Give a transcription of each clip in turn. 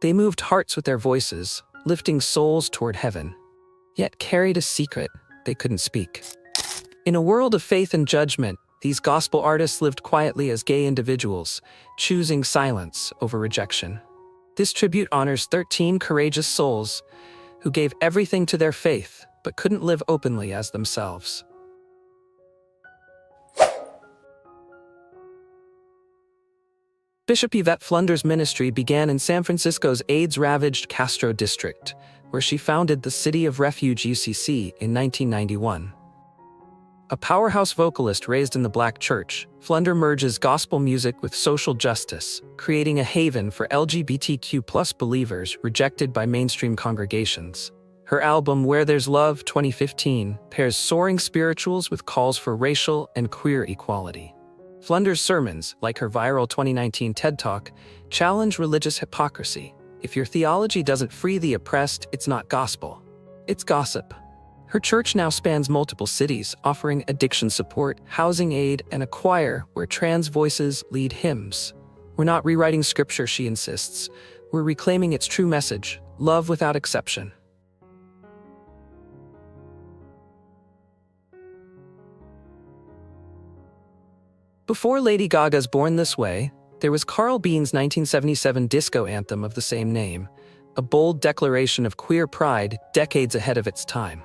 They moved hearts with their voices, lifting souls toward heaven, yet carried a secret they couldn't speak. In a world of faith and judgment, these gospel artists lived quietly as gay individuals, choosing silence over rejection. This tribute honors 13 courageous souls who gave everything to their faith but couldn't live openly as themselves. Bishop Yvette Flunder's ministry began in San Francisco's AIDS-ravaged Castro district, where she founded the City of Refuge UCC in 1991. A powerhouse vocalist raised in the Black church, Flunder merges gospel music with social justice, creating a haven for LGBTQ+ believers rejected by mainstream congregations. Her album Where There's Love 2015 pairs soaring spirituals with calls for racial and queer equality. Flunder's sermons, like her viral 2019 TED Talk, challenge religious hypocrisy. If your theology doesn't free the oppressed, it's not gospel. It's gossip. Her church now spans multiple cities, offering addiction support, housing aid, and a choir where trans voices lead hymns. We're not rewriting scripture, she insists. We're reclaiming its true message, love without exception. Before Lady Gaga's Born This Way, there was Carl Bean's 1977 disco anthem of the same name, a bold declaration of queer pride decades ahead of its time.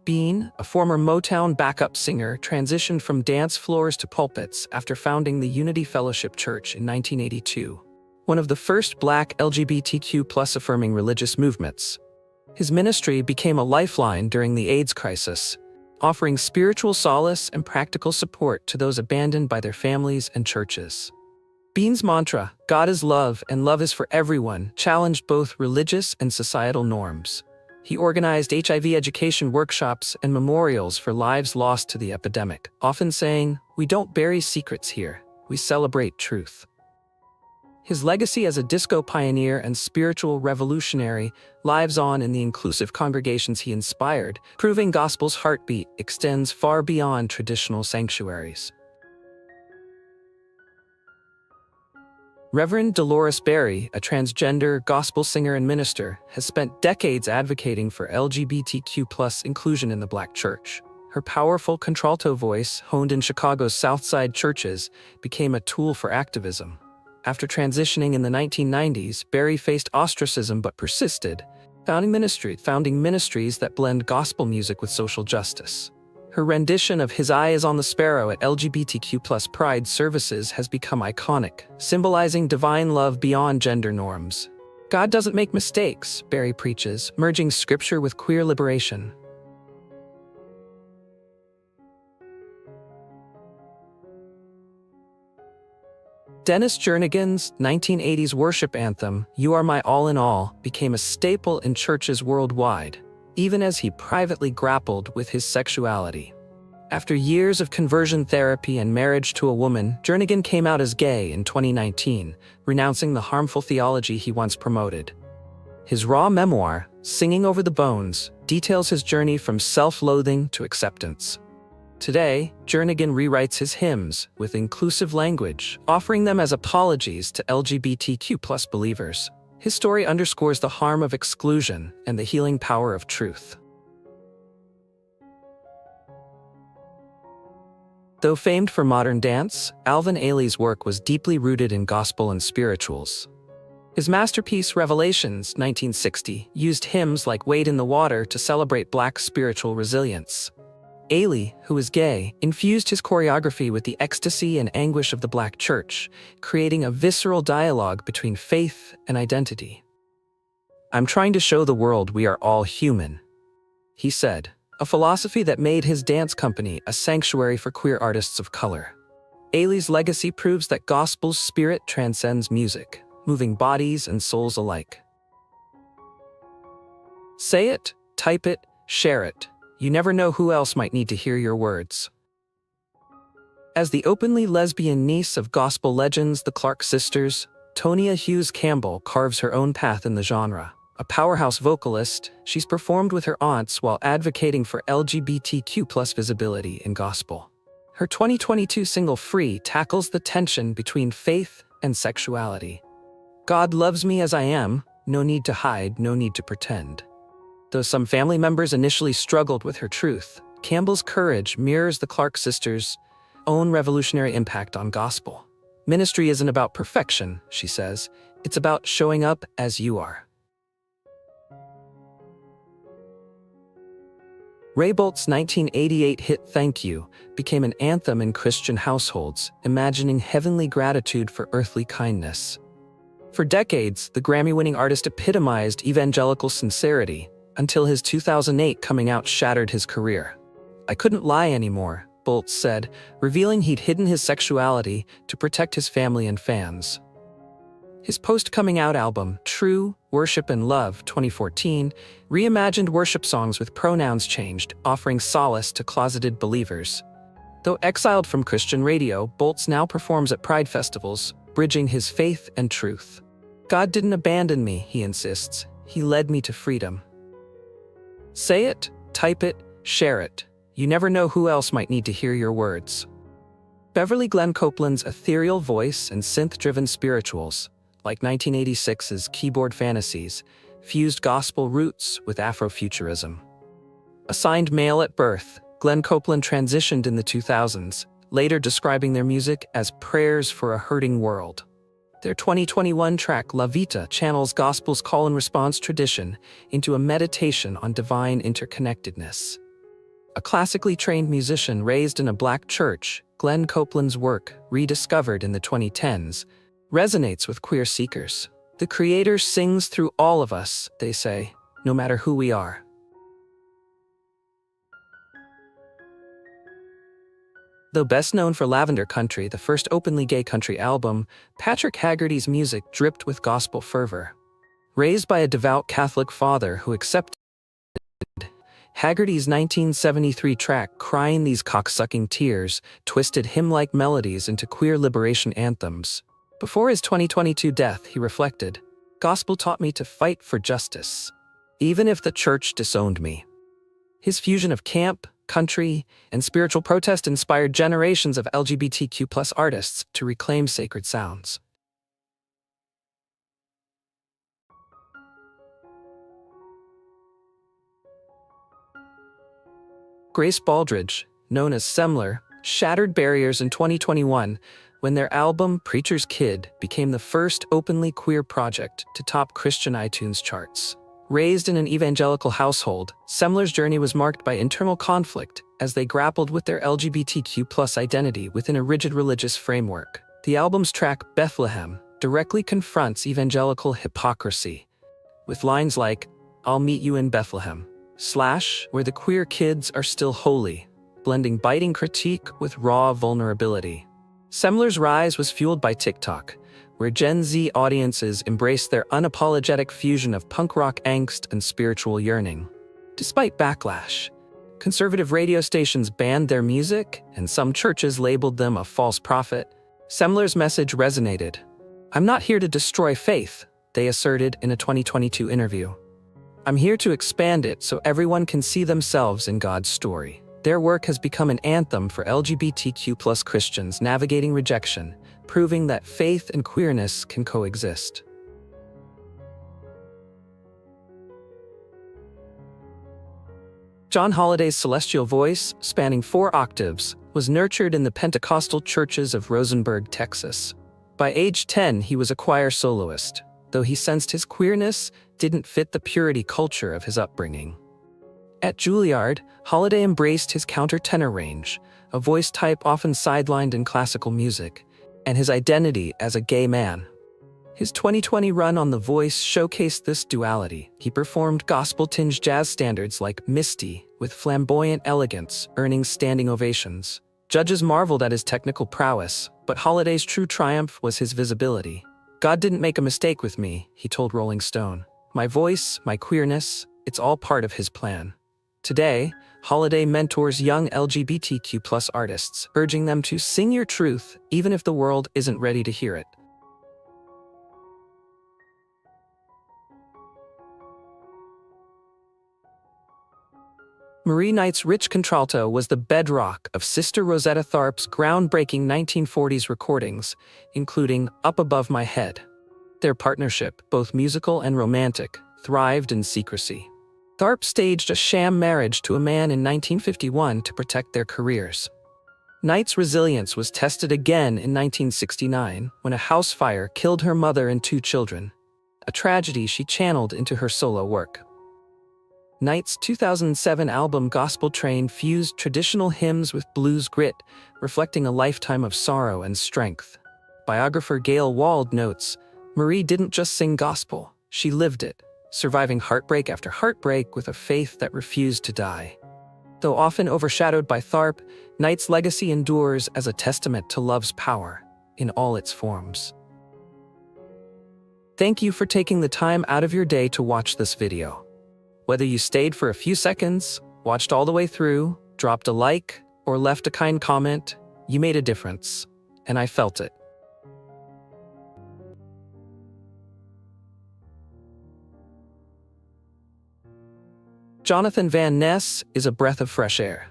Bean, a former Motown backup singer, transitioned from dance floors to pulpits after founding the Unity Fellowship Church in 1982, one of the first Black LGBTQ+ affirming religious movements. His ministry became a lifeline during the AIDS crisis, offering spiritual solace and practical support to those abandoned by their families and churches. Bean's mantra, "God is love and love is for everyone," challenged both religious and societal norms. He organized HIV education workshops and memorials for lives lost to the epidemic, often saying, "We don't bury secrets here, we celebrate truth." His legacy as a disco pioneer and spiritual revolutionary lives on in the inclusive congregations he inspired, proving gospel's heartbeat extends far beyond traditional sanctuaries. Reverend Dolores Berry, a transgender gospel singer and minister, has spent decades advocating for LGBTQ+ inclusion in the Black church. Her powerful contralto voice, honed in Chicago's South Side churches, became a tool for activism. After transitioning in the 1990s, Berry faced ostracism but persisted, founding ministries that blend gospel music with social justice. Her rendition of His Eye is on the Sparrow at LGBTQ+ Pride services has become iconic, symbolizing divine love beyond gender norms. God doesn't make mistakes, Berry preaches, merging scripture with queer liberation. Dennis Jernigan's 1980s worship anthem, "You Are My All in All," became a staple in churches worldwide, even as he privately grappled with his sexuality. After years of conversion therapy and marriage to a woman, Jernigan came out as gay in 2019, renouncing the harmful theology he once promoted. His raw memoir, Singing Over the Bones, details his journey from self-loathing to acceptance. Today, Jernigan rewrites his hymns with inclusive language, offering them as apologies to LGBTQ+ believers. His story underscores the harm of exclusion and the healing power of truth. Though famed for modern dance, Alvin Ailey's work was deeply rooted in gospel and spirituals. His masterpiece, Revelations, 1960, used hymns like Wade in the Water to celebrate Black spiritual resilience. Ailey, who is gay, infused his choreography with the ecstasy and anguish of the Black church, creating a visceral dialogue between faith and identity. "I'm trying to show the world we are all human," he said, a philosophy that made his dance company a sanctuary for queer artists of color. Ailey's legacy proves that gospel's spirit transcends music, moving bodies and souls alike. Say it, type it, share it. You never know who else might need to hear your words. As the openly lesbian niece of gospel legends the Clark sisters, Tonia Hughes Campbell carves her own path in the genre. A powerhouse vocalist, she's performed with her aunts while advocating for LGBTQ+ visibility in gospel. Her 2022 single Free tackles the tension between faith and sexuality. "God loves me as I am," no need to hide, no need to pretend. Though some family members initially struggled with her truth, Campbell's courage mirrors the Clark sisters' own revolutionary impact on gospel. Ministry isn't about perfection, she says. It's about showing up as you are. Ray Bolt's 1988 hit Thank You became an anthem in Christian households, imagining heavenly gratitude for earthly kindness. For decades, the Grammy-winning artist epitomized evangelical sincerity, until his 2008 coming out shattered his career. "I couldn't lie anymore," Bolt said, revealing he'd hidden his sexuality to protect his family and fans. His post-coming out album, True, Worship and Love, 2014, reimagined worship songs with pronouns changed, offering solace to closeted believers. Though exiled from Christian radio, Bolts now performs at Pride festivals, bridging his faith and truth. "God didn't abandon me," he insists. "He led me to freedom." Say it, type it, share it. You never know who else might need to hear your words. Beverly Glenn Copeland's ethereal voice and synth-driven spirituals, like 1986's Keyboard Fantasies, fused gospel roots with Afrofuturism. Assigned male at birth, Glenn Copeland transitioned in the 2000s, later describing their music as prayers for a hurting world. Their 2021 track La Vita channels gospel's call and response tradition into a meditation on divine interconnectedness. A classically trained musician raised in a black church, Glenn Copeland's work, rediscovered in the 2010s, resonates with queer seekers. "The Creator sings through all of us," they say, "no matter who we are." Though best known for Lavender Country, the first openly gay country album, Patrick Haggerty's music dripped with gospel fervor. Raised by a devout Catholic father who accepted Haggerty's 1973 track Crying These Cocksucking Tears twisted hymn-like melodies into queer liberation anthems. Before his 2022 death, he reflected, "Gospel taught me to fight for justice, even if the church disowned me." His fusion of camp, country, and spiritual protest inspired generations of LGBTQ+ artists to reclaim sacred sounds. Grace Baldridge, known as Semler, shattered barriers in 2021 when their album Preacher's Kid became the first openly queer project to top Christian iTunes charts. Raised in an evangelical household, Semler's journey was marked by internal conflict as they grappled with their LGBTQ+ identity within a rigid religious framework. The album's track Bethlehem directly confronts evangelical hypocrisy, with lines like, "I'll meet you in Bethlehem," where the queer kids are still holy, blending biting critique with raw vulnerability. Semler's rise was fueled by TikTok, where Gen Z audiences embraced their unapologetic fusion of punk rock angst and spiritual yearning. Despite backlash, conservative radio stations banned their music, and some churches labeled them a false prophet. Semler's message resonated. "I'm not here to destroy faith," they asserted in a 2022 interview. "I'm here to expand it so everyone can see themselves in God's story." Their work has become an anthem for LGBTQ+ Christians navigating rejection, proving that faith and queerness can coexist. John Holliday's celestial voice, spanning 4 octaves, was nurtured in the Pentecostal churches of Rosenberg, Texas. By age 10, he was a choir soloist, though he sensed his queerness didn't fit the purity culture of his upbringing. At Juilliard, Holliday embraced his countertenor range, a voice type often sidelined in classical music, and his identity as a gay man. His 2020 run on The Voice showcased this duality. He performed gospel-tinged jazz standards like Misty with flamboyant elegance, earning standing ovations. Judges marveled at his technical prowess, but Holliday's true triumph was his visibility. "God didn't make a mistake with me," he told Rolling Stone. "My voice, my queerness, it's all part of his plan." Today, Holliday mentors young LGBTQ+ artists, urging them to sing your truth even if the world isn't ready to hear it. Marie Knight's rich contralto was the bedrock of Sister Rosetta Tharpe's groundbreaking 1940s recordings, including Up Above My Head. Their partnership, both musical and romantic, thrived in secrecy. Tharp staged a sham marriage to a man in 1951 to protect their careers. Knight's resilience was tested again in 1969 when a house fire killed her mother and 2 children, a tragedy she channeled into her solo work. Knight's 2007 album Gospel Train fused traditional hymns with blues grit, reflecting a lifetime of sorrow and strength. Biographer Gail Wald notes, "Marie didn't just sing gospel, she lived it, surviving heartbreak after heartbreak with a faith that refused to die." Though often overshadowed by Tharp, Knight's legacy endures as a testament to love's power in all its forms. Thank you for taking the time out of your day to watch this video. Whether you stayed for a few seconds, watched all the way through, dropped a like, or left a kind comment, you made a difference, and I felt it. Jonathan Van Ness is a breath of fresh air.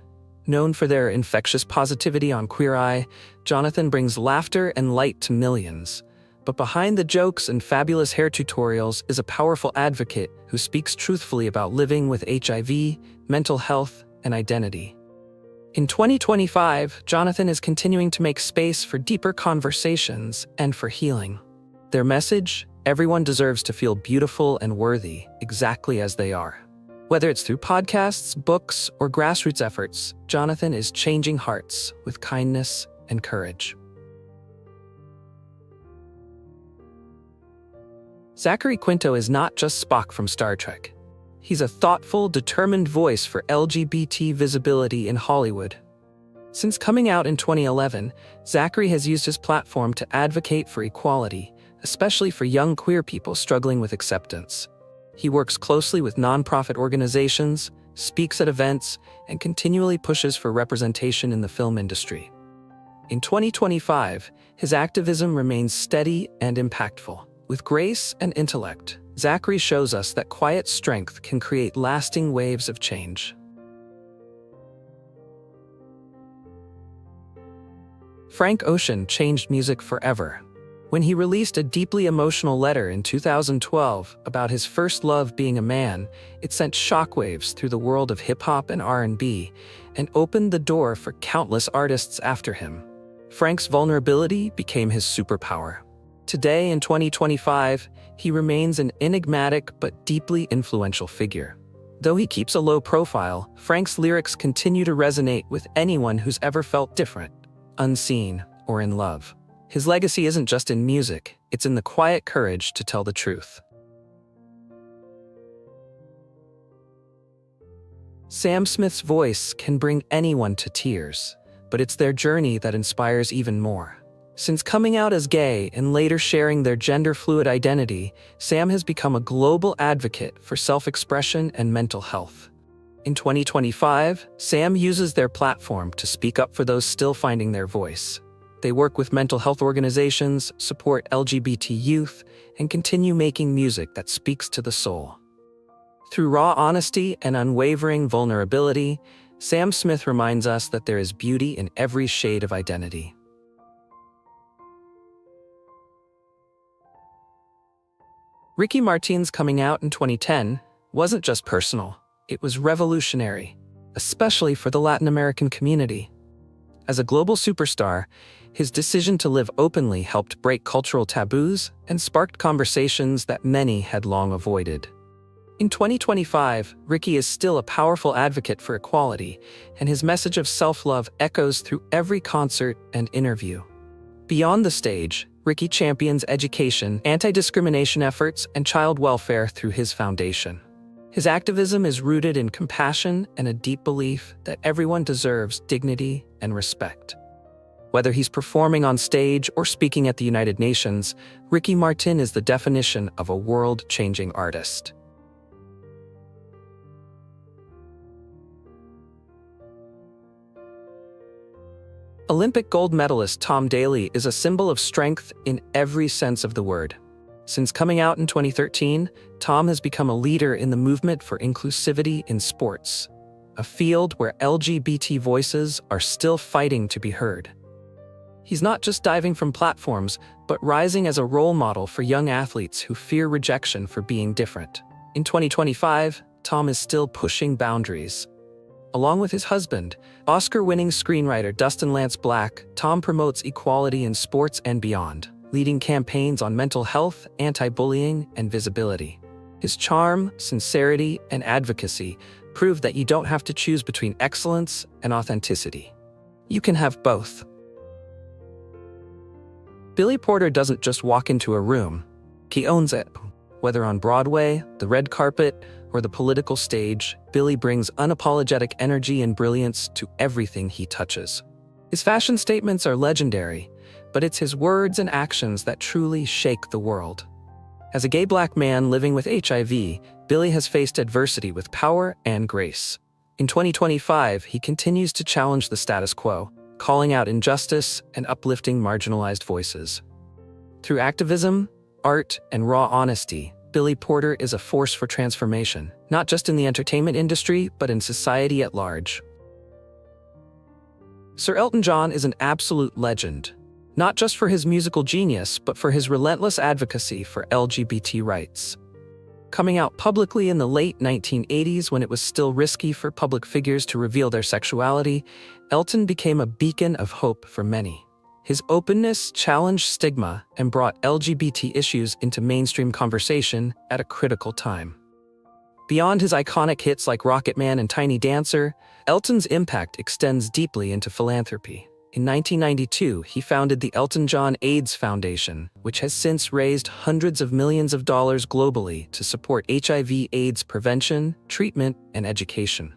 Known for their infectious positivity on Queer Eye, Jonathan brings laughter and light to millions. But behind the jokes and fabulous hair tutorials is a powerful advocate who speaks truthfully about living with HIV, mental health, and identity. In 2025, Jonathan is continuing to make space for deeper conversations and for healing. Their message, everyone deserves to feel beautiful and worthy, exactly as they are. Whether it's through podcasts, books, or grassroots efforts, Jonathan is changing hearts with kindness and courage. Zachary Quinto is not just Spock from Star Trek. He's a thoughtful, determined voice for LGBT visibility in Hollywood. Since coming out in 2011, Zachary has used his platform to advocate for equality, especially for young queer people struggling with acceptance. He works closely with nonprofit organizations, speaks at events, and continually pushes for representation in the film industry. In 2025, his activism remains steady and impactful. With grace and intellect, Zachary shows us that quiet strength can create lasting waves of change. Frank Ocean changed music forever. When he released a deeply emotional letter in 2012 about his first love being a man, it sent shockwaves through the world of hip-hop and R&B and opened the door for countless artists after him. Frank's vulnerability became his superpower. Today, in 2025, he remains an enigmatic but deeply influential figure. Though he keeps a low profile, Frank's lyrics continue to resonate with anyone who's ever felt different, unseen, or in love. His legacy isn't just in music, it's in the quiet courage to tell the truth. Sam Smith's voice can bring anyone to tears, but it's their journey that inspires even more. Since coming out as gay and later sharing their gender-fluid identity, Sam has become a global advocate for self-expression and mental health. In 2025, Sam uses their platform to speak up for those still finding their voice. They work with mental health organizations, support LGBT youth, and continue making music that speaks to the soul. Through raw honesty and unwavering vulnerability, Sam Smith reminds us that there is beauty in every shade of identity. Ricky Martin's coming out in 2010 wasn't just personal, it was revolutionary, especially for the Latin American community. As a global superstar, his decision to live openly helped break cultural taboos and sparked conversations that many had long avoided. In 2025, Ricky is still a powerful advocate for equality, and his message of self-love echoes through every concert and interview. Beyond the stage, Ricky champions education, anti-discrimination efforts, and child welfare through his foundation. His activism is rooted in compassion and a deep belief that everyone deserves dignity and respect. Whether he's performing on stage or speaking at the United Nations, Ricky Martin is the definition of a world-changing artist. Olympic gold medalist Tom Daley is a symbol of strength in every sense of the word. Since coming out in 2013, Tom has become a leader in the movement for inclusivity in sports, a field where LGBT voices are still fighting to be heard. He's not just diving from platforms, but rising as a role model for young athletes who fear rejection for being different. In 2025, Tom is still pushing boundaries. Along with his husband, Oscar-winning screenwriter Dustin Lance Black, Tom promotes equality in sports and beyond, leading campaigns on mental health, anti-bullying, and visibility. His charm, sincerity, and advocacy prove that you don't have to choose between excellence and authenticity. You can have both. Billy Porter doesn't just walk into a room, he owns it. Whether on Broadway, the red carpet, or the political stage, Billy brings unapologetic energy and brilliance to everything he touches. His fashion statements are legendary, but it's his words and actions that truly shake the world. As a gay black man living with HIV, Billy has faced adversity with power and grace. In 2025, he continues to challenge the status quo, calling out injustice and uplifting marginalized voices. Through activism, art, and raw honesty, Billy Porter is a force for transformation, not just in the entertainment industry, but in society at large. Sir Elton John is an absolute legend, not just for his musical genius, but for his relentless advocacy for LGBT rights. Coming out publicly in the late 1980s when it was still risky for public figures to reveal their sexuality, Elton became a beacon of hope for many. His openness challenged stigma and brought LGBT issues into mainstream conversation at a critical time. Beyond his iconic hits like Rocket Man and Tiny Dancer, Elton's impact extends deeply into philanthropy. In 1992, he founded the Elton John AIDS Foundation, which has since raised hundreds of millions of dollars globally to support HIV/AIDS prevention, treatment, and education.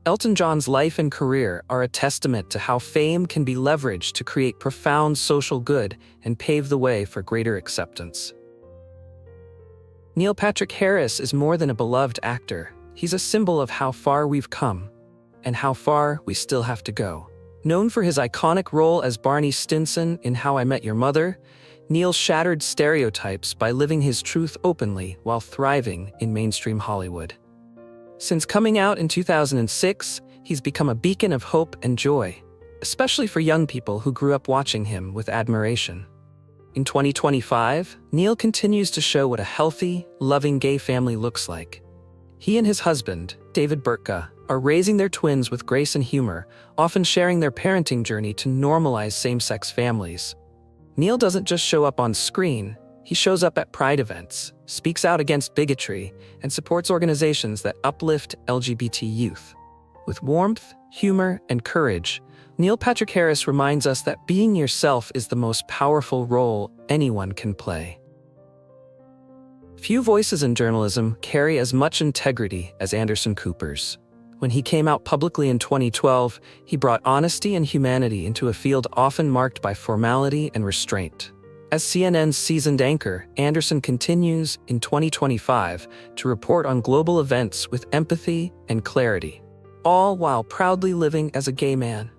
Elton John's life and career are a testament to how fame can be leveraged to create profound social good and pave the way for greater acceptance. Neil Patrick Harris is more than a beloved actor. He's a symbol of how far we've come and how far we still have to go. Known for his iconic role as Barney Stinson in How I Met Your Mother, Neil shattered stereotypes by living his truth openly while thriving in mainstream Hollywood. Since coming out in 2006, he's become a beacon of hope and joy, especially for young people who grew up watching him with admiration. In 2025, Neil continues to show what a healthy, loving gay family looks like. He and his husband, David Burtka, are raising their twins with grace and humor, often sharing their parenting journey to normalize same-sex families. Neil doesn't just show up on screen, he shows up at Pride events, speaks out against bigotry, and supports organizations that uplift LGBT youth. With warmth, humor, and courage, Neil Patrick Harris reminds us that being yourself is the most powerful role anyone can play. Few voices in journalism carry as much integrity as Anderson Cooper's. When he came out publicly in 2012, he brought honesty and humanity into a field often marked by formality and restraint. As CNN's seasoned anchor, Anderson continues, in 2025, to report on global events with empathy and clarity, all while proudly living as a gay man.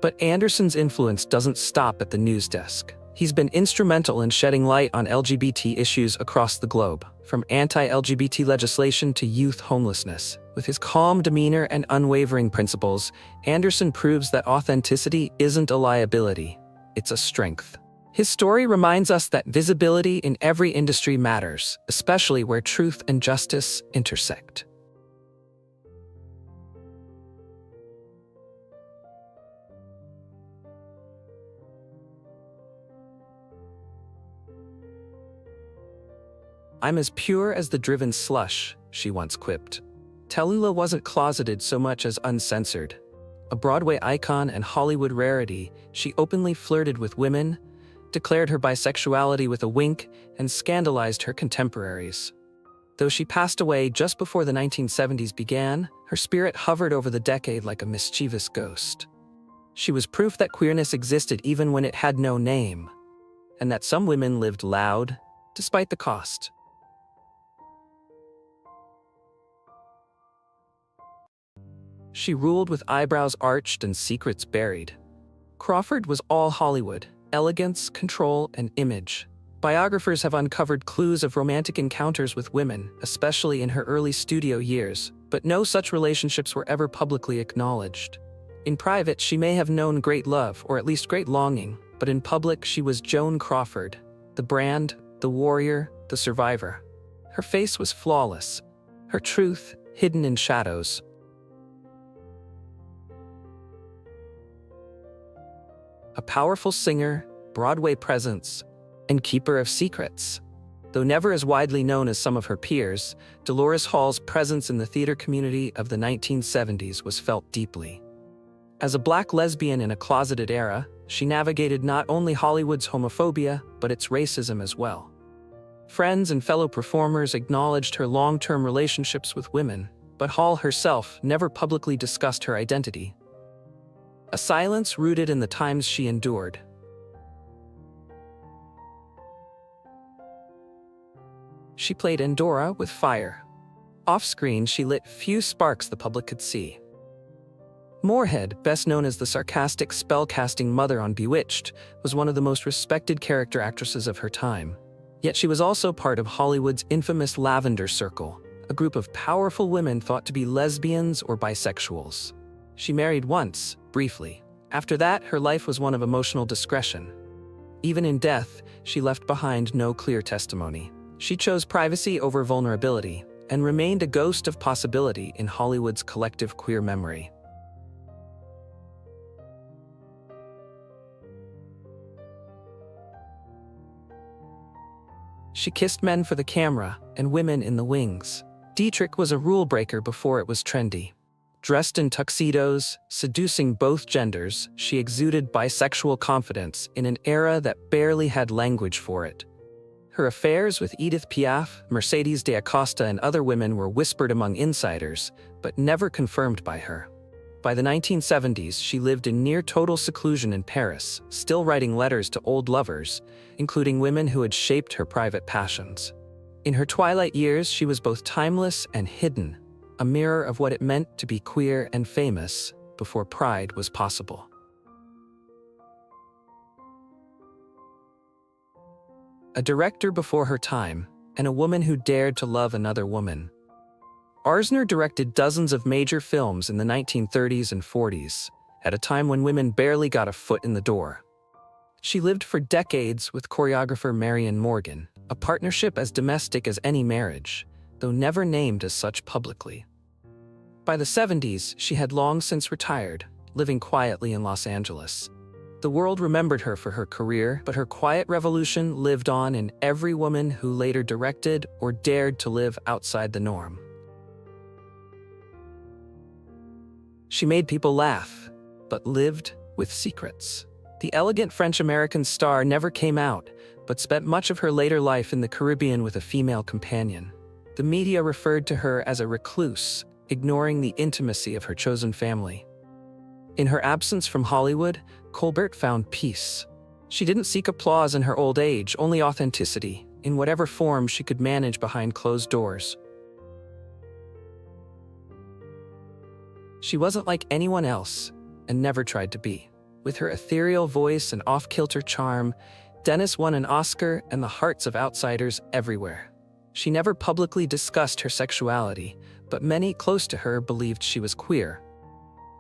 But Anderson's influence doesn't stop at the news desk. He's been instrumental in shedding light on LGBT issues across the globe, from anti-LGBT legislation to youth homelessness. With his calm demeanor and unwavering principles, Anderson proves that authenticity isn't a liability, it's a strength. His story reminds us that visibility in every industry matters, especially where truth and justice intersect. "I'm as pure as the driven slush," she once quipped. Tallulah wasn't closeted so much as uncensored. A Broadway icon and Hollywood rarity, she openly flirted with women, declared her bisexuality with a wink, and scandalized her contemporaries. Though she passed away just before the 1970s began, her spirit hovered over the decade like a mischievous ghost. She was proof that queerness existed even when it had no name, and that some women lived loud, despite the cost. She ruled with eyebrows arched and secrets buried. Crawford was all Hollywood, elegance, control, and image. Biographers have uncovered clues of romantic encounters with women, especially in her early studio years, but no such relationships were ever publicly acknowledged. In private, she may have known great love, or at least great longing, but in public she was Joan Crawford, the brand, the warrior, the survivor. Her face was flawless, her truth hidden in shadows. A powerful singer, Broadway presence, and keeper of secrets. Though never as widely known as some of her peers, Dolores Hall's presence in the theater community of the 1970s was felt deeply. As a Black lesbian in a closeted era, she navigated not only Hollywood's homophobia, but its racism as well. Friends and fellow performers acknowledged her long-term relationships with women, but Hall herself never publicly discussed her identity. A silence rooted in the times she endured. She played Endora with fire. Off-screen, she lit few sparks the public could see. Moorhead, best known as the sarcastic spellcasting mother on Bewitched, was one of the most respected character actresses of her time. Yet she was also part of Hollywood's infamous Lavender Circle, a group of powerful women thought to be lesbians or bisexuals. She married once, briefly. After that, her life was one of emotional discretion. Even in death, she left behind no clear testimony. She chose privacy over vulnerability and remained a ghost of possibility in Hollywood's collective queer memory. She kissed men for the camera and women in the wings. Dietrich was a rule breaker before it was trendy. Dressed in tuxedos, seducing both genders, she exuded bisexual confidence in an era that barely had language for it. Her affairs with Edith Piaf, Mercedes de Acosta, and other women were whispered among insiders, but never confirmed by her. By the 1970s, she lived in near-total seclusion in Paris, still writing letters to old lovers, including women who had shaped her private passions. In her twilight years, she was both timeless and hidden, a mirror of what it meant to be queer and famous before pride was possible. A director before her time, and a woman who dared to love another woman. Arzner directed dozens of major films in the 1930s and 40s, at a time when women barely got a foot in the door. She lived for decades with choreographer Marion Morgan, a partnership as domestic as any marriage, though never named as such publicly. By the 70s, she had long since retired, living quietly in Los Angeles. The world remembered her for her career, but her quiet revolution lived on in every woman who later directed or dared to live outside the norm. She made people laugh, but lived with secrets. The elegant French-American star never came out, but spent much of her later life in the Caribbean with a female companion. The media referred to her as a recluse, ignoring the intimacy of her chosen family. In her absence from Hollywood, Colbert found peace. She didn't seek applause in her old age, only authenticity, in whatever form she could manage behind closed doors. She wasn't like anyone else, and never tried to be. With her ethereal voice and off-kilter charm, Dennis won an Oscar and the hearts of outsiders everywhere. She never publicly discussed her sexuality, but many close to her believed she was queer.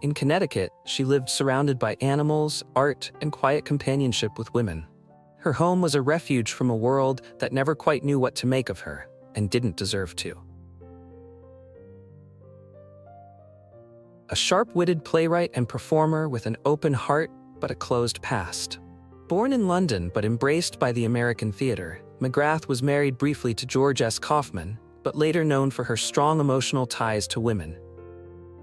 In Connecticut, she lived surrounded by animals, art, and quiet companionship with women. Her home was a refuge from a world that never quite knew what to make of her, and didn't deserve to. A sharp-witted playwright and performer with an open heart but a closed past. Born in London but embraced by the American theater, McGrath was married briefly to George S. Kaufman, but later known for her strong emotional ties to women.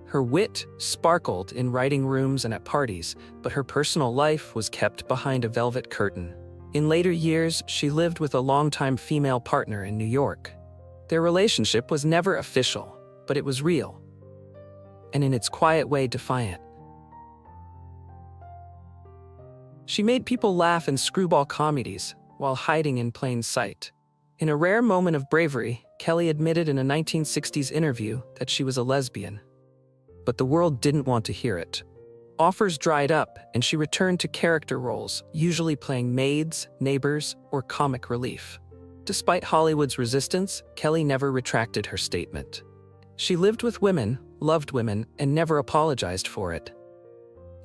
Her wit sparkled in writing rooms and at parties, but her personal life was kept behind a velvet curtain. In later years, she lived with a longtime female partner in New York. Their relationship was never official, but it was real, and in its quiet way defiant. She made people laugh in screwball comedies while hiding in plain sight. In a rare moment of bravery, Kelly admitted in a 1960s interview that she was a lesbian. But the world didn't want to hear it. Offers dried up, and she returned to character roles, usually playing maids, neighbors, or comic relief. Despite Hollywood's resistance, Kelly never retracted her statement. She lived with women, loved women, and never apologized for it.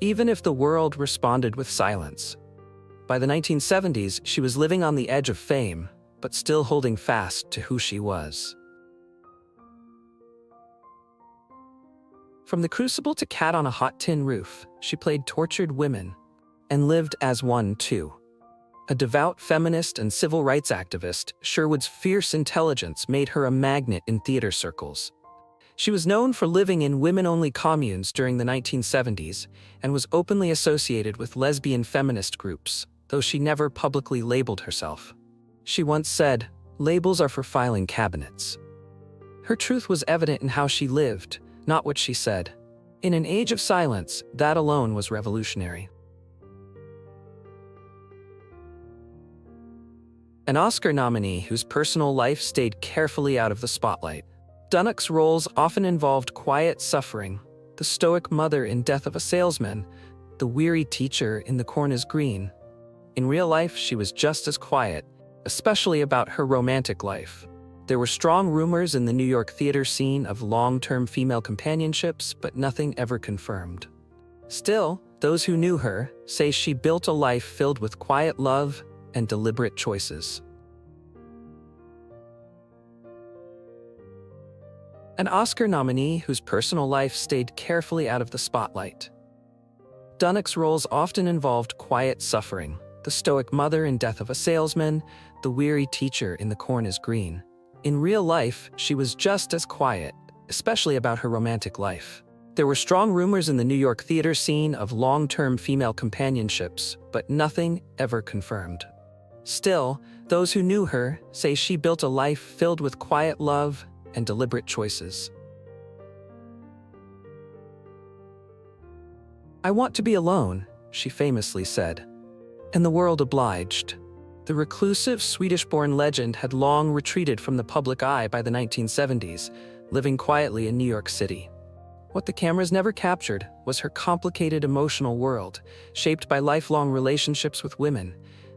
Even if the world responded with silence. By the 1970s, she was living on the edge of fame, but still holding fast to who she was. From The Crucible to Cat on a Hot Tin Roof, she played tortured women and lived as one too. A devout feminist and civil rights activist, Sherwood's fierce intelligence made her a magnet in theater circles. She was known for living in women-only communes during the 1970s and was openly associated with lesbian feminist groups, though she never publicly labeled herself. She once said, "Labels are for filing cabinets." Her truth was evident in how she lived, not what she said. In an age of silence, that alone was revolutionary. An Oscar nominee whose personal life stayed carefully out of the spotlight. Dunnock's roles often involved quiet suffering: the stoic mother in Death of a Salesman, the weary teacher in The Corn is Green. In real life, she was just as quiet, especially about her romantic life. There were strong rumors in the New York theater scene of long-term female companionships, but nothing ever confirmed. Still, those who knew her say she built a life filled with quiet love and deliberate choices. An Oscar nominee whose personal life stayed carefully out of the spotlight. Dunnock's roles often involved quiet suffering: the stoic mother in Death of a Salesman, the weary teacher in The Corn is Green. In real life, she was just as quiet, especially about her romantic life. There were strong rumors in the New York theater scene of long-term female companionships, but nothing ever confirmed. Still, those who knew her say she built a life filled with quiet love and deliberate choices. "I want to be alone," she famously said, and the world obliged. The reclusive Swedish-born legend had long retreated from the public eye by the 1970s, living quietly in New York City. What the cameras never captured was her complicated emotional world, shaped by lifelong relationships with women,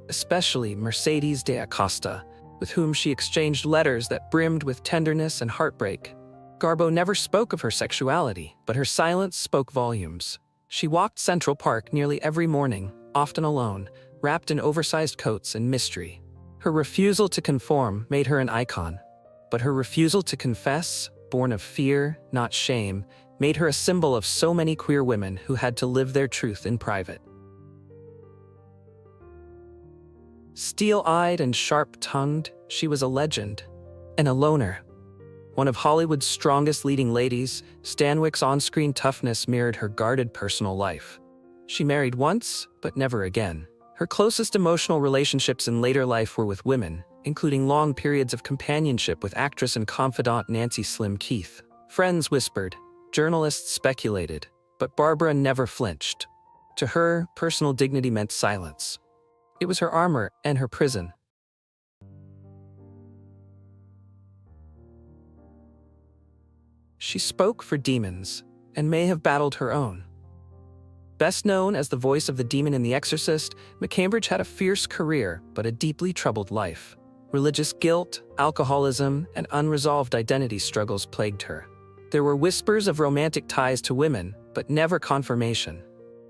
especially Mercedes de Acosta, with whom she exchanged letters that brimmed with tenderness and heartbreak. Garbo never spoke of her sexuality, but her silence spoke volumes. She walked Central Park nearly every morning, often alone, wrapped in oversized coats and mystery. Her refusal to conform made her an icon, but her refusal to confess, born of fear, not shame, made her a symbol of so many queer women who had to live their truth in private. Steel-eyed and sharp-tongued, she was a legend, and a loner. One of Hollywood's strongest leading ladies, Stanwyck's on-screen toughness mirrored her guarded personal life. She married once, but never again. Her closest emotional relationships in later life were with women, including long periods of companionship with actress and confidant Nancy Slim Keith. Friends whispered, journalists speculated, but Barbara never flinched. To her, personal dignity meant silence. It was her armor and her prison. She spoke for demons, and may have battled her own. Best known as the voice of the demon in The Exorcist, McCambridge had a fierce career, but a deeply troubled life. Religious guilt, alcoholism, and unresolved identity struggles plagued her. There were whispers of romantic ties to women, but never confirmation.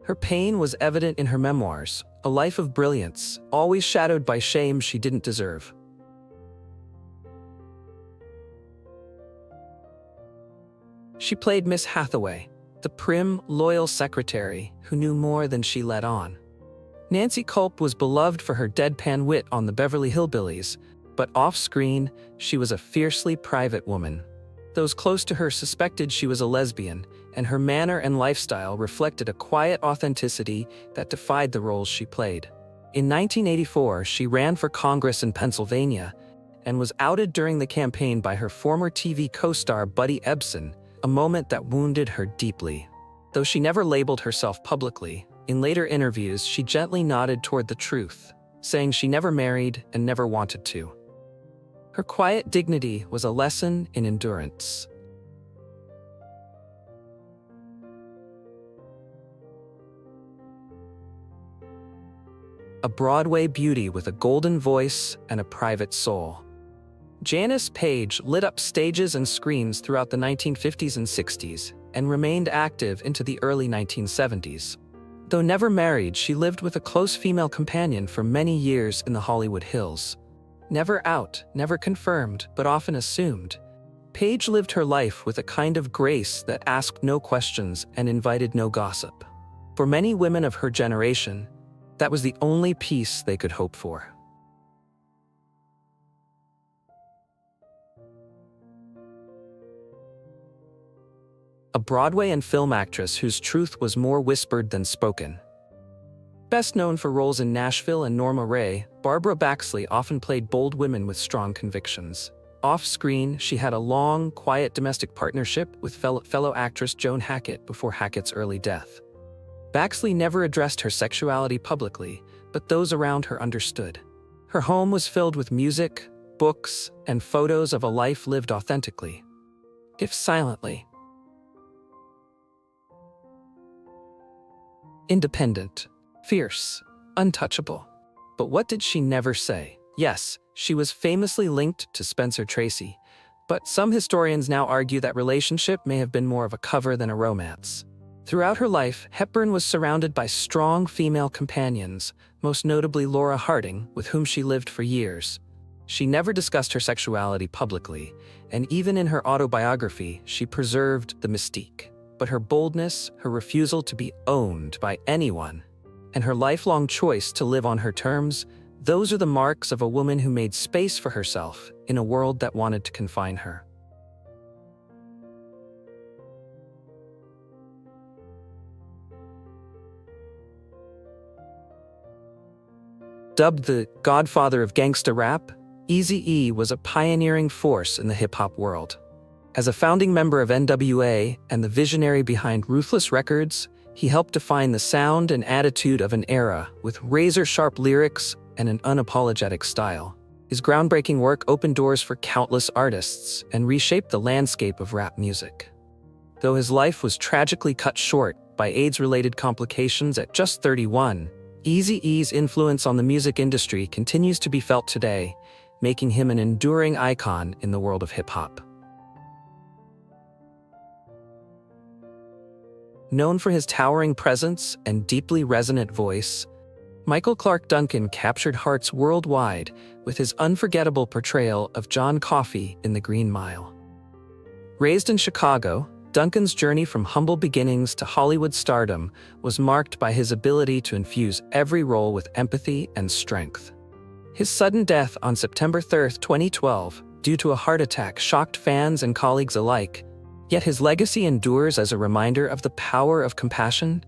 Her pain was evident in her memoirs, a life of brilliance, always shadowed by shame she didn't deserve. She played Miss Hathaway, the prim, loyal secretary who knew more than she let on. Nancy Culp was beloved for her deadpan wit on the Beverly Hillbillies, but off-screen, she was a fiercely private woman. Those close to her suspected she was a lesbian, and her manner and lifestyle reflected a quiet authenticity that defied the roles she played. In 1984, she ran for Congress in Pennsylvania and was outed during the campaign by her former TV co-star Buddy Ebsen, a moment that wounded her deeply. Though she never labeled herself publicly, in later interviews she gently nodded toward the truth, saying she never married and never wanted to. Her quiet dignity was a lesson in endurance. A Broadway beauty with a golden voice and a private soul. Janice Page lit up stages and screens throughout the 1950s and 60s and remained active into the early 1970s. Though never married, she lived with a close female companion for many years in the Hollywood Hills. Never out, never confirmed, but often assumed, Paige lived her life with a kind of grace that asked no questions and invited no gossip. For many women of her generation, that was the only peace they could hope for. A Broadway and film actress whose truth was more whispered than spoken. Best known for roles in Nashville and Norma Rae, Barbara Baxley often played bold women with strong convictions. Off-screen, she had a long, quiet domestic partnership with fellow actress Joan Hackett before Hackett's early death. Baxley never addressed her sexuality publicly, but those around her understood. Her home was filled with music, books, and photos of a life lived authentically, if silently. Independent, fierce, untouchable. But what did she never say? Yes, she was famously linked to Spencer Tracy, but some historians now argue that relationship may have been more of a cover than a romance. Throughout her life, Hepburn was surrounded by strong female companions, most notably Laura Harding, with whom she lived for years. She never discussed her sexuality publicly, and even in her autobiography, she preserved the mystique. But her boldness, her refusal to be owned by anyone, and her lifelong choice to live on her terms, those are the marks of a woman who made space for herself in a world that wanted to confine her. Dubbed the godfather of gangsta rap, Eazy-E was a pioneering force in the hip-hop world. As a founding member of NWA and the visionary behind Ruthless Records, he helped define the sound and attitude of an era with razor-sharp lyrics and an unapologetic style. His groundbreaking work opened doors for countless artists and reshaped the landscape of rap music. Though his life was tragically cut short by AIDS-related complications at just 31, Eazy-E's influence on the music industry continues to be felt today, making him an enduring icon in the world of hip-hop. Known for his towering presence and deeply resonant voice, Michael Clark Duncan captured hearts worldwide with his unforgettable portrayal of John Coffey in The Green Mile. Raised in Chicago, Duncan's journey from humble beginnings to Hollywood stardom was marked by his ability to infuse every role with empathy and strength. His sudden death on September 3, 2012, due to a heart attack shocked fans and colleagues alike, yet his legacy endures as a reminder of the power of compassion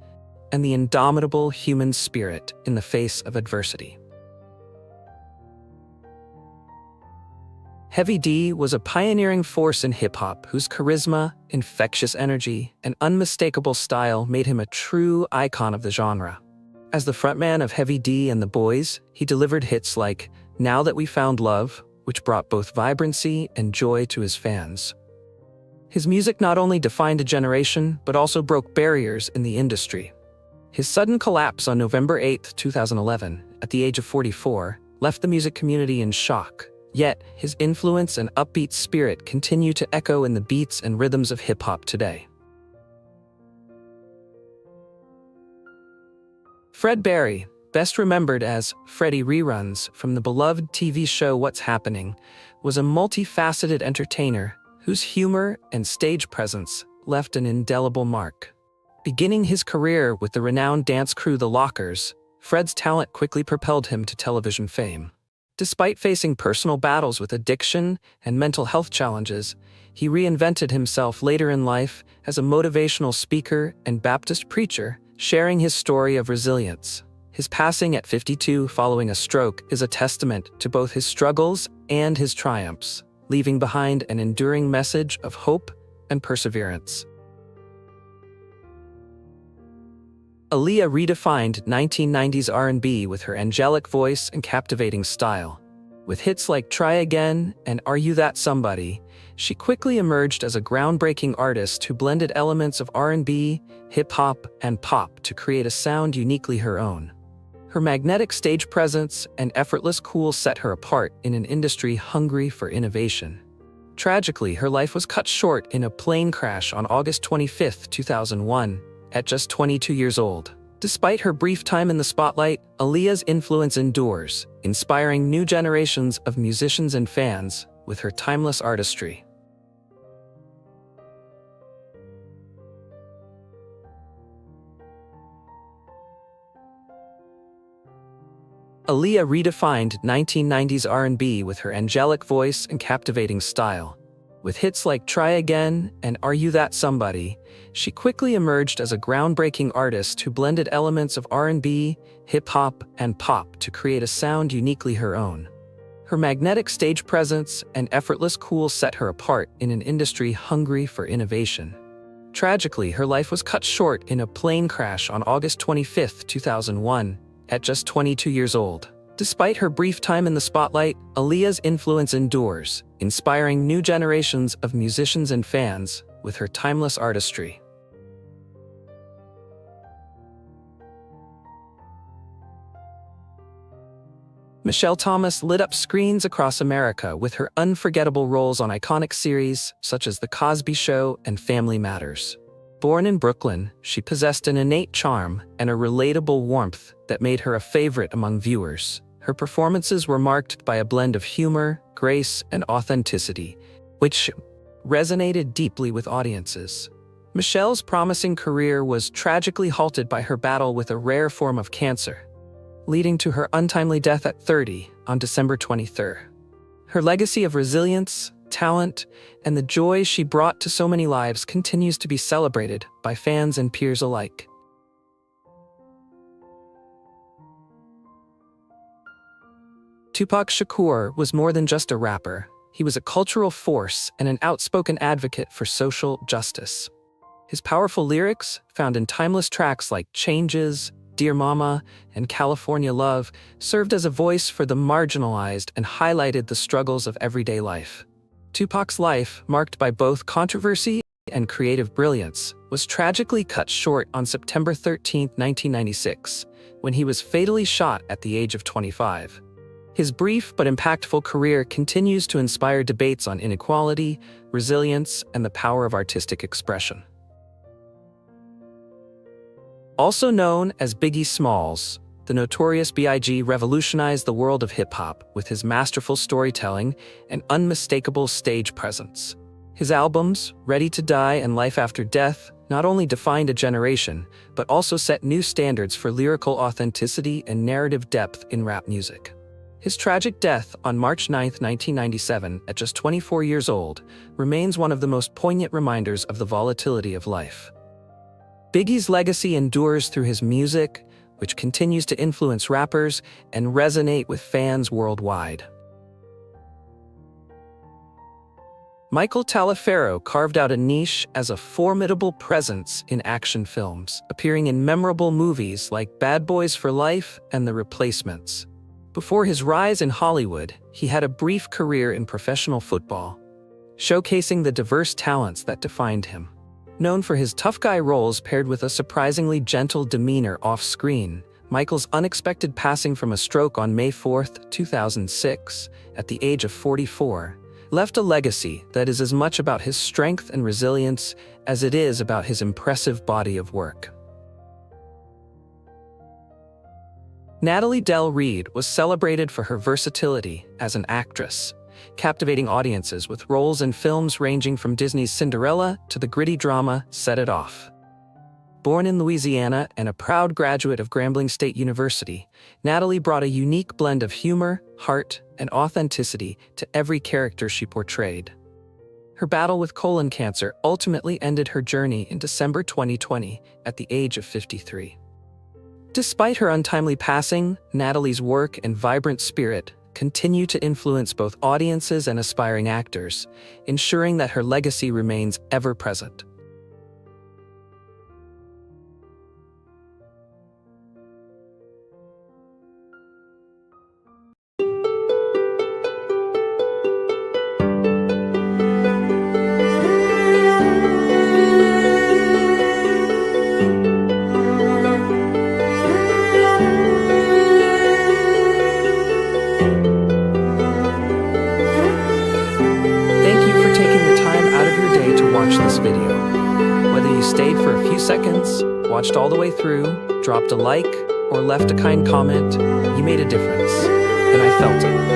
and the indomitable human spirit in the face of adversity. Heavy D was a pioneering force in hip-hop whose charisma, infectious energy, and unmistakable style made him a true icon of the genre. As the frontman of Heavy D and the Boys, he delivered hits like Now That We Found Love, which brought both vibrancy and joy to his fans. His music not only defined a generation, but also broke barriers in the industry. His sudden collapse on November 8, 2011, at the age of 44, left the music community in shock. Yet, his influence and upbeat spirit continue to echo in the beats and rhythms of hip-hop today. Fred Berry, best remembered as Freddie Reruns from the beloved TV show What's Happening, was a multifaceted entertainer whose humor and stage presence left an indelible mark. Beginning his career with the renowned dance crew The Lockers, Fred's talent quickly propelled him to television fame. Despite facing personal battles with addiction and mental health challenges, he reinvented himself later in life as a motivational speaker and Baptist preacher, sharing his story of resilience. His passing at 52 following a stroke is a testament to both his struggles and his triumphs, leaving behind an enduring message of hope and perseverance. Aaliyah redefined 1990s R&B with her angelic voice and captivating style. With hits like Try Again and Are You That Somebody, she quickly emerged as a groundbreaking artist who blended elements of R&B, hip-hop, and pop to create a sound uniquely her own. Her magnetic stage presence and effortless cool set her apart in an industry hungry for innovation. Tragically, her life was cut short in a plane crash on August 25, 2001, at just 22 years old. Despite her brief time in the spotlight, Aaliyah's influence endures, inspiring new generations of musicians and fans with her timeless artistry. Aaliyah redefined 1990s R&B with her angelic voice and captivating style. With hits like Try Again and Are You That Somebody, she quickly emerged as a groundbreaking artist who blended elements of R&B, hip-hop, and pop to create a sound uniquely her own. Her magnetic stage presence and effortless cool set her apart in an industry hungry for innovation. Tragically, her life was cut short in a plane crash on August 25, 2001, at just 22 years old. Despite her brief time in the spotlight, Aaliyah's influence endures, inspiring new generations of musicians and fans with her timeless artistry. Michelle Thomas lit up screens across America with her unforgettable roles on iconic series such as The Cosby Show and Family Matters. Born in Brooklyn, she possessed an innate charm and a relatable warmth that made her a favorite among viewers. Her performances were marked by a blend of humor, grace, and authenticity, which resonated deeply with audiences. Michelle's promising career was tragically halted by her battle with a rare form of cancer, leading to her untimely death at 30 on December 23. Her legacy of resilience, talent, and the joy she brought to so many lives continues to be celebrated by fans and peers alike. Tupac Shakur was more than just a rapper. He was a cultural force and an outspoken advocate for social justice. His powerful lyrics, found in timeless tracks like Changes, Dear Mama, and California Love, served as a voice for the marginalized and highlighted the struggles of everyday life. Tupac's life, marked by both controversy and creative brilliance, was tragically cut short on September 13, 1996, when he was fatally shot at the age of 25. His brief but impactful career continues to inspire debates on inequality, resilience, and the power of artistic expression. Also known as Biggie Smalls, the Notorious B.I.G. revolutionized the world of hip-hop with his masterful storytelling and unmistakable stage presence. His albums, Ready to Die and Life After Death, not only defined a generation, but also set new standards for lyrical authenticity and narrative depth in rap music. His tragic death on March 9, 1997, at just 24 years old, remains one of the most poignant reminders of the volatility of life. Biggie's legacy endures through his music, which continues to influence rappers and resonate with fans worldwide. Michael Taliaferro carved out a niche as a formidable presence in action films, appearing in memorable movies like Bad Boys for Life and The Replacements. Before his rise in Hollywood, he had a brief career in professional football, showcasing the diverse talents that defined him. Known for his tough guy roles paired with a surprisingly gentle demeanor off-screen, Michael's unexpected passing from a stroke on May 4, 2006, at the age of 44, left a legacy that is as much about his strength and resilience as it is about his impressive body of work. Natalie Del Reid was celebrated for her versatility as an actress, captivating audiences with roles in films ranging from Disney's Cinderella to the gritty drama Set It Off. Born in Louisiana and a proud graduate of Grambling State University, Natalie brought a unique blend of humor, heart, and authenticity to every character she portrayed. Her battle with colon cancer ultimately ended her journey in December 2020 at the age of 53. Despite her untimely passing, Natalie's work and vibrant spirit continue to influence both audiences and aspiring actors, ensuring that her legacy remains ever present. Watch this video. Whether you stayed for a few seconds watched all the way through, dropped a like, or left a kind comment, you made a difference. And I felt it.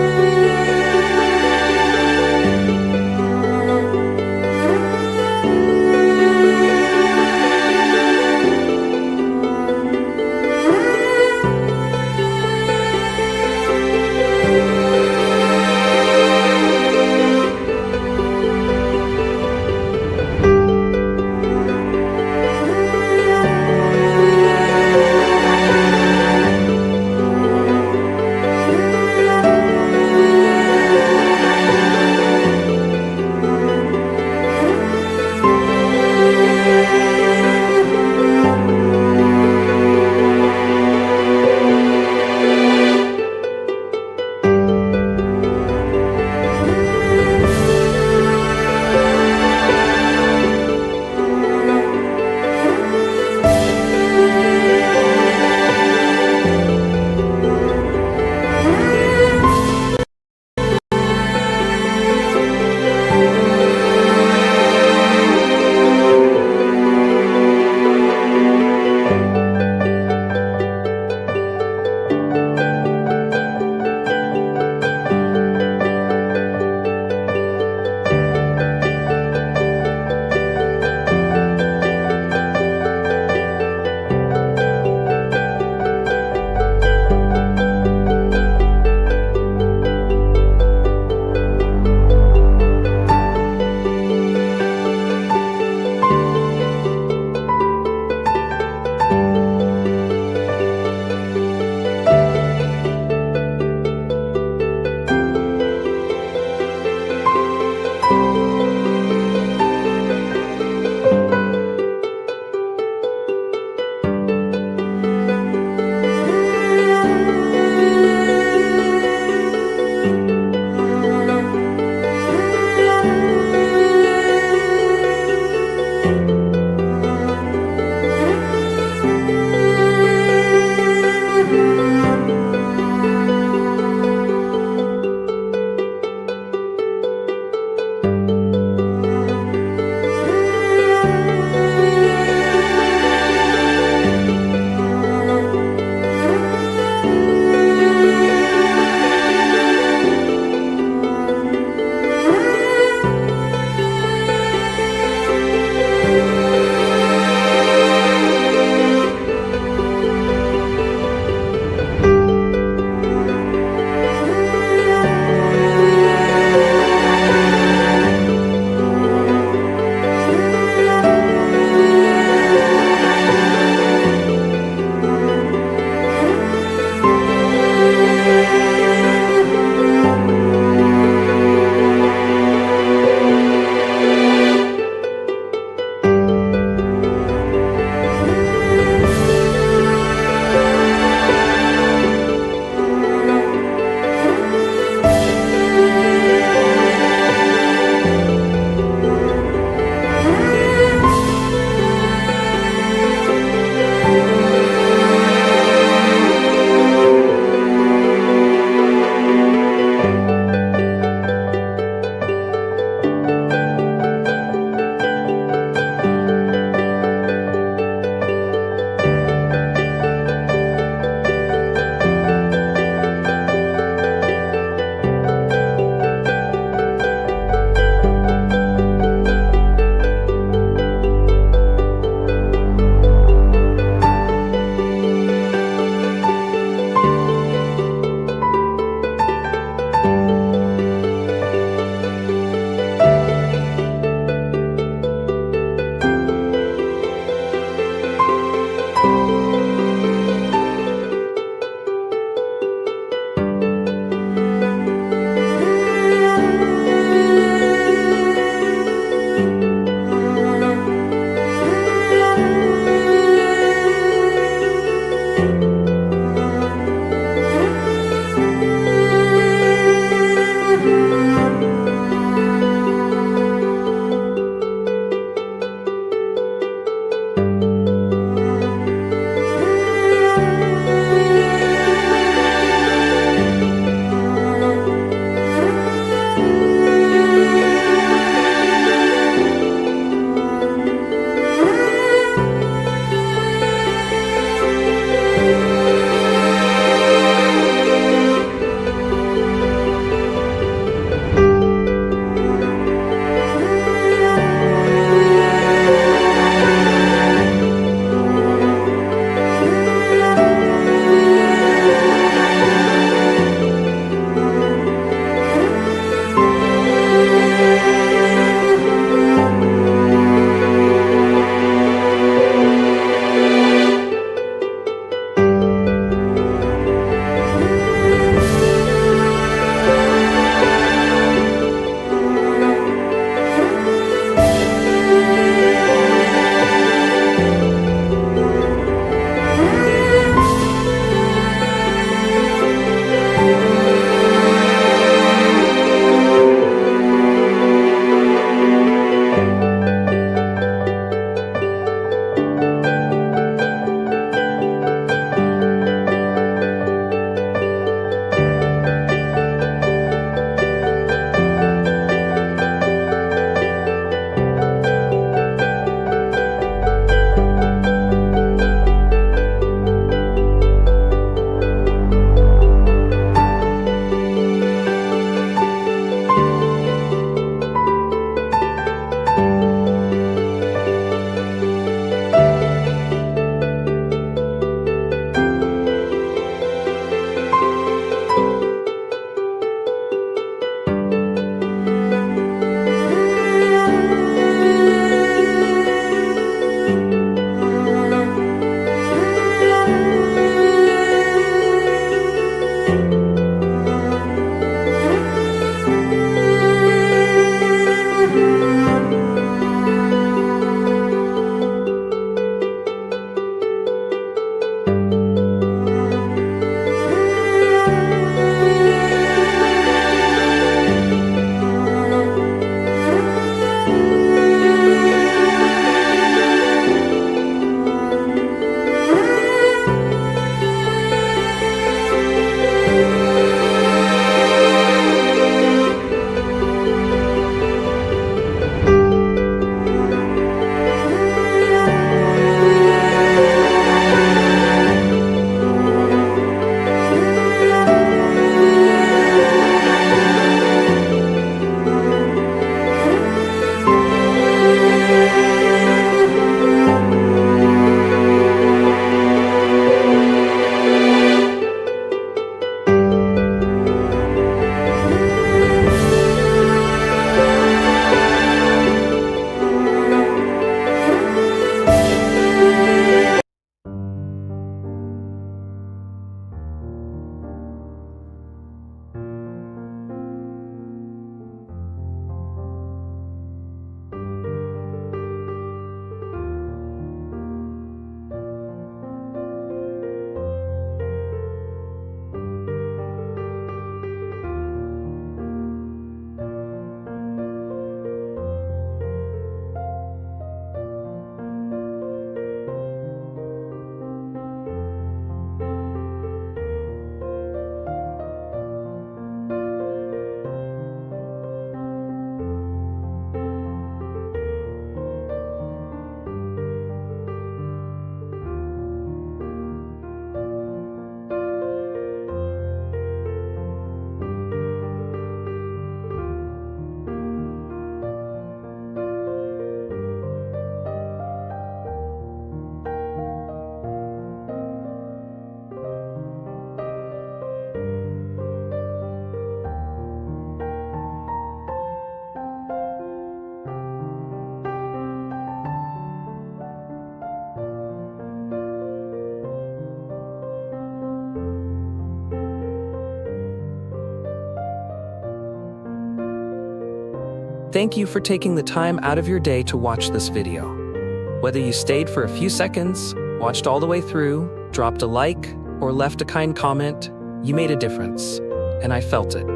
Thank you for taking the time out of your day to watch this video. Whether you stayed for a few seconds, watched all the way through, dropped a like, or left a kind comment, you made a difference, and I felt it.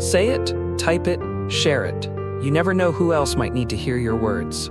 Say it, type it, share it. You never know who else might need to hear your words.